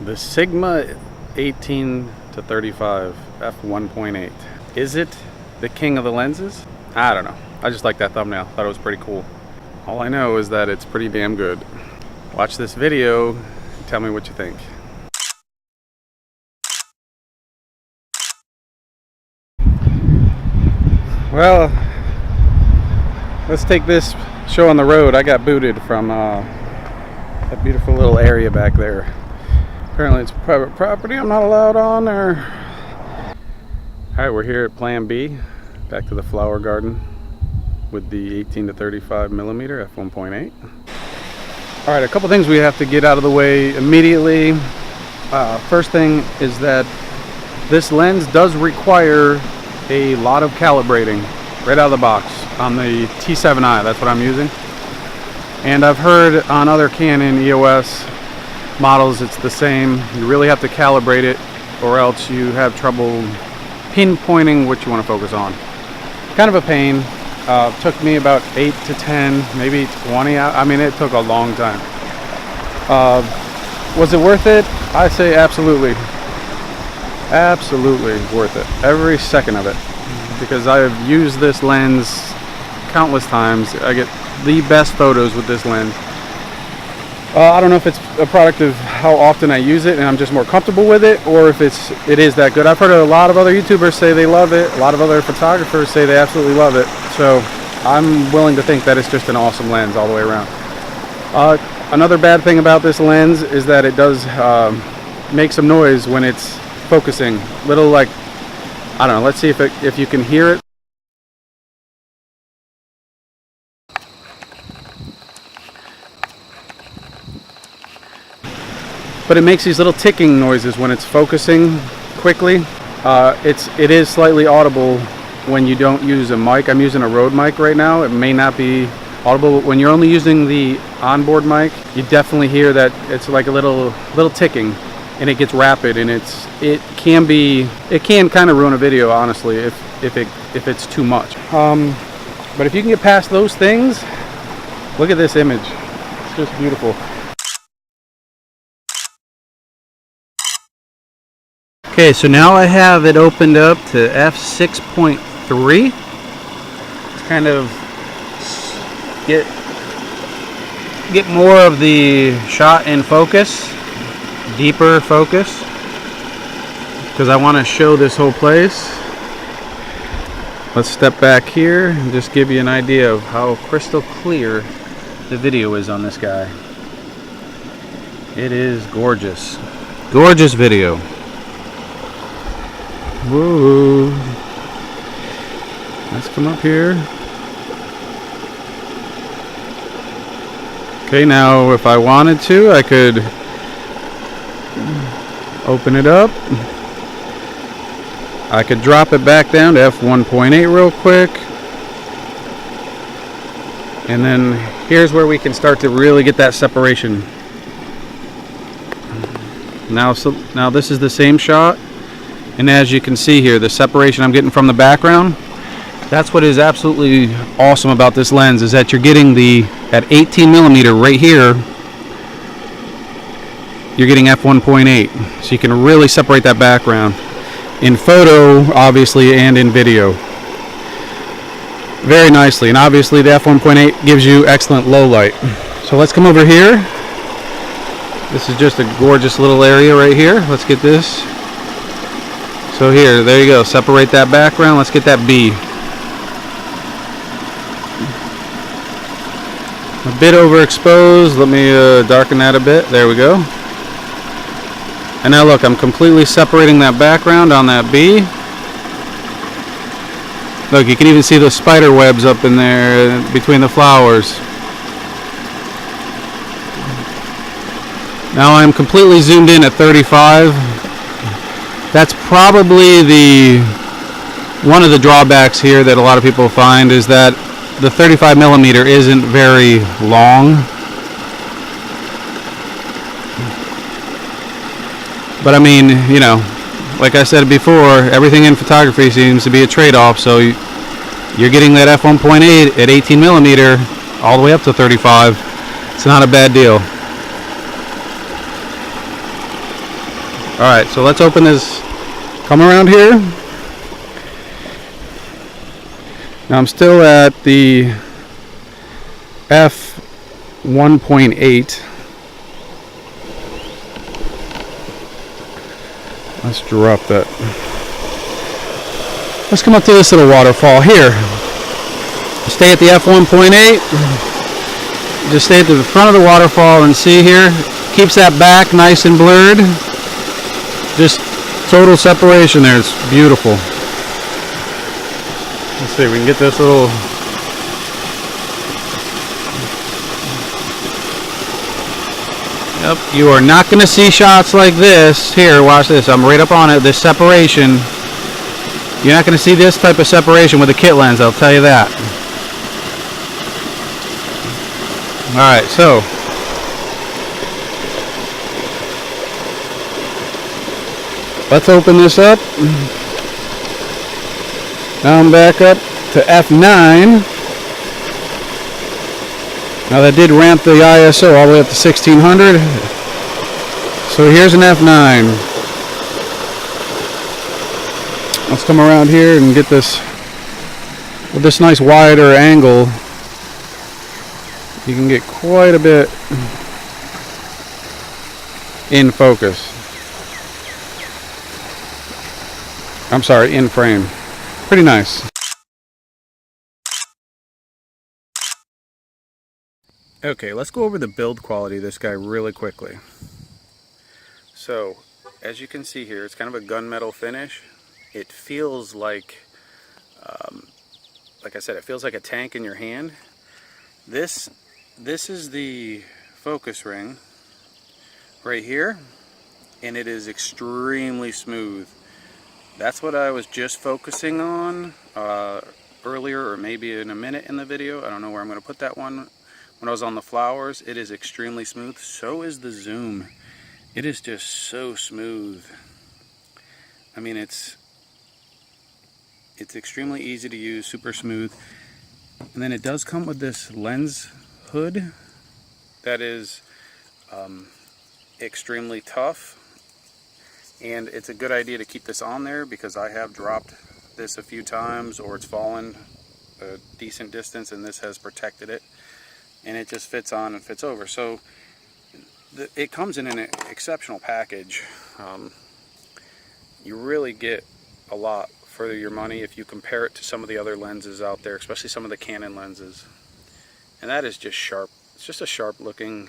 The Sigma 18-35 f1.8. Is it the king of the lenses? I don't know. I just like that thumbnail. Thought it was pretty cool. All I know is that it's pretty damn good. Watch this video and tell me what you think. Well, let's take this show on the road. I got booted from that beautiful little area back there. Apparently it's private property I'm not allowed on there. Alright, we're here at Plan B, back to the flower garden with the 18-35mm f1.8. Alright, a couple things we have to get out of the way immediately. First thing is that this lens does require a lot of calibrating right out of the box on the T7i. That's what I'm using. And I've heard on other Canon EOS models it's the same. You really have to calibrate it or else you have trouble pinpointing what you want to focus on. Kind of a pain. Took me about 8 to 10, maybe 20. I mean, it took a long time. Was it worth it? I say absolutely. Absolutely worth it. Every second of it. Because I've used this lens countless times. I get the best photos with this lens. I don't know if it's a product of how often I use it and I'm just more comfortable with it, or if it is that good. I've heard a lot of other YouTubers say they love it. A lot of other photographers say they absolutely love it. So I'm willing to think that it's just an awesome lens all the way around. Another bad thing about this lens is that it does make some noise when it's focusing. Little, like, I don't know. Let's see if you can hear it. But it makes these little ticking noises when it's focusing quickly. It is slightly audible when you don't use a mic. I'm using a Rode mic right now. It may not be audible, but when you're only using the onboard mic, you definitely hear that it's like a little ticking, and it gets rapid, and it can kind of ruin a video, honestly, if it's too much. But if you can get past those things, look at this image. It's just beautiful. Okay, so now I have it opened up to f6.3. Let's kind of get more of the shot in focus, deeper focus, because I want to show this whole place. Let's step back here and just give you an idea of how crystal clear the video is on this guy. It is gorgeous. Gorgeous video. Whoa. Let's come up here. Okay, now if I wanted to, I could open it up. I could drop it back down to f1.8 real quick. And then here's where we can start to really get that separation. Now this is the same shot. And as you can see here, the separation I'm getting from the background, that's what is absolutely awesome about this lens, is that you're getting at 18mm right here, you're getting f1.8. So you can really separate that background in photo, obviously, and in video very nicely. And obviously the f1.8 gives you excellent low light. So let's come over here. This is just a gorgeous little area right here. Let's get this. So here, there you go. Separate that background. Let's get that B. A bit overexposed. Let me darken that a bit. There we go. And now look, I'm completely separating that background on that B. Look, you can even see those spider webs up in there between the flowers. Now I'm completely zoomed in at 35. That's probably one of the drawbacks here that a lot of people find, is that the 35mm isn't very long. But I mean, you know, like I said before, everything in photography seems to be a trade-off. So you're getting that f1.8 at 18mm all the way up to 35. It's not a bad deal. Alright, so let's open this. Come around here. Now I'm still at the f1.8. Let's drop that. Let's come up to this little waterfall here. Stay at the f1.8. Just stay at the front of the waterfall and see here. Keeps that back nice and blurred. Just total separation there. It's beautiful. Let's see if we can get this little. Yep, you are not going to see shots like this. Here, watch this. I'm right up on it. This separation. You're not going to see this type of separation with a kit lens, I'll tell you that. Alright, so. Let's open this up. Now I'm back up to f9. Now that did ramp the ISO all the way up to 1600. So here's an f9. Let's come around here and get this with this nice wider angle. You can get quite a bit in focus. I'm sorry, in frame. Pretty nice. Okay, let's go over the build quality of this guy really quickly. So, as you can see here, it's kind of a gunmetal finish. It feels like I said, it feels like a tank in your hand. This is the focus ring right here, and it is extremely smooth. That's what I was just focusing on earlier, or maybe in a minute in the video. I don't know where I'm going to put that one. When I was on the flowers, it is extremely smooth. So is the zoom. It is just so smooth. I mean, it's extremely easy to use, super smooth. And then it does come with this lens hood that is extremely tough. And it's a good idea to keep this on there because I have dropped this a few times, or it's fallen a decent distance and this has protected it. And it just fits on and fits over. So it comes in an exceptional package. You really get a lot for your money if you compare it to some of the other lenses out there, especially some of the Canon lenses. And that is just sharp. It's just a sharp looking,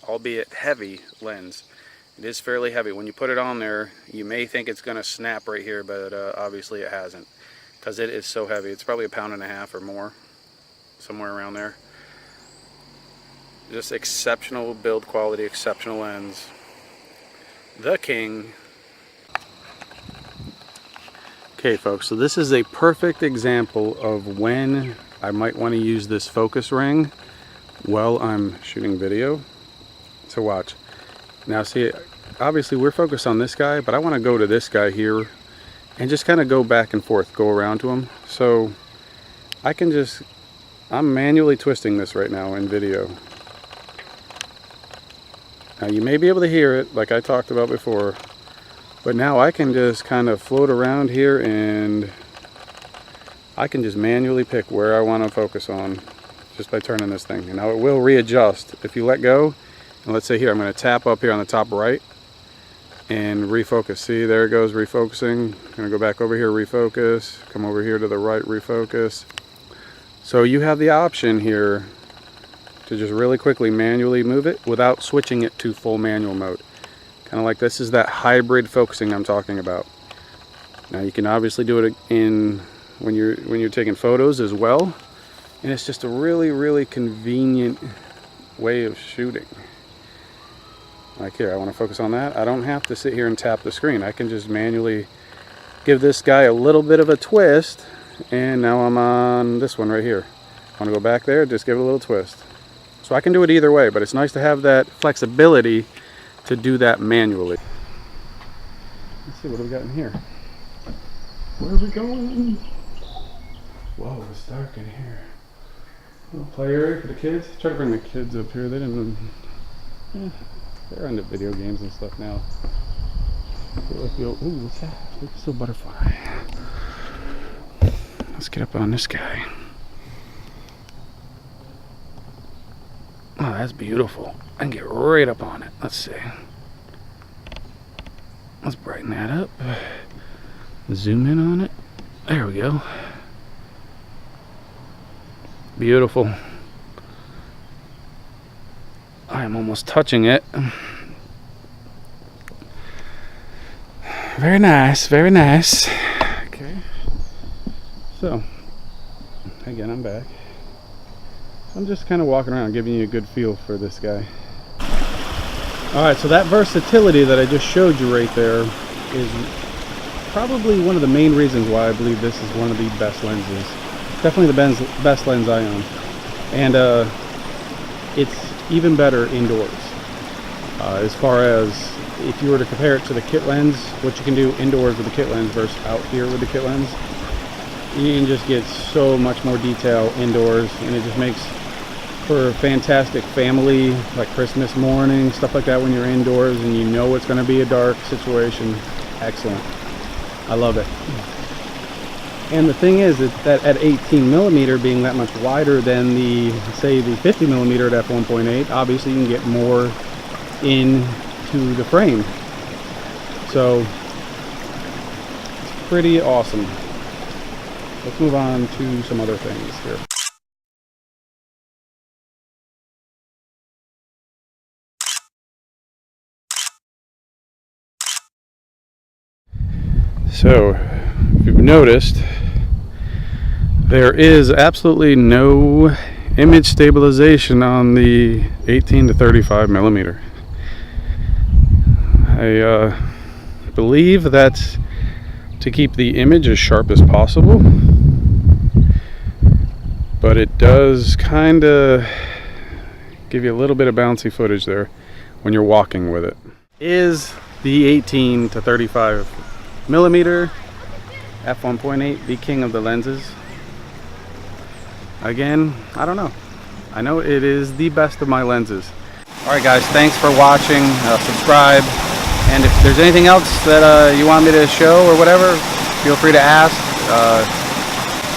albeit heavy lens. It is fairly heavy. When you put it on there, you may think it's going to snap right here, but obviously it hasn't, because it is so heavy. It's probably 1.5 pounds or more, somewhere around there. Just exceptional build quality, exceptional lens. The King. Okay folks, so this is a perfect example of when I might want to use this focus ring while I'm shooting video. So watch. Now see, obviously we're focused on this guy, but I want to go to this guy here and just kind of go back and forth, go around to him. So I can just, I'm manually twisting this right now in video. Now you may be able to hear it like I talked about before, but now I can just kind of float around here and I can just manually pick where I want to focus on just by turning this thing. And now it will readjust if you let go. And let's say here, I'm going to tap up here on the top right and refocus. See, there it goes, refocusing. I'm going to go back over here, refocus, come over here to the right, refocus. So you have the option here to just really quickly manually move it without switching it to full manual mode. Kind of like this is that hybrid focusing I'm talking about. Now you can obviously do it in when you're taking photos as well, and it's just a really convenient way of shooting. Like here, I want to focus on that. I don't have to sit here and tap the screen. I can just manually give this guy a little bit of a twist, and now I'm on this one right here. I want to go back there, just give it a little twist. So I can do it either way, but it's nice to have that flexibility to do that manually. Let's see, what do we got in here? Where are we going? Whoa, it's dark in here. Little play area for the kids. Try to bring the kids up here. They didn't. They're into video games and stuff now. Ooh, what's that? It's a butterfly. Let's get up on this guy. Oh, that's beautiful. I can get right up on it. Let's see. Let's brighten that up. Zoom in on it. There we go. Beautiful. I am almost touching it. Very nice, very nice. Okay. So, again, I'm back. I'm just kind of walking around, giving you a good feel for this guy. Alright, so that versatility that I just showed you right there is probably one of the main reasons why I believe this is one of the best lenses. Definitely the best lens I own. And it's even better indoors. As far as if you were to compare it to the kit lens, what you can do indoors with the kit lens versus out here with the kit lens, you can just get so much more detail indoors, and it just makes for a fantastic family, like Christmas morning, stuff like that when you're indoors and you know it's going to be a dark situation. Excellent. I love it. And the thing is that at 18mm being that much wider than the, say, the 50mm at f1.8, obviously you can get more into the frame. So it's pretty awesome. Let's move on to some other things here. So, if you've noticed, there is absolutely no image stabilization on the 18 to 35mm. I believe that's to keep the image as sharp as possible, but it does kind of give you a little bit of bouncy footage there when you're walking with it. Is the 18 to 35mm f1.8 the king of the lenses? Again, I don't know. I know it is the best of my lenses. Alright guys, thanks for watching. Subscribe, and if there's anything else that you want me to show or whatever, feel free to ask.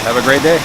Have a great day.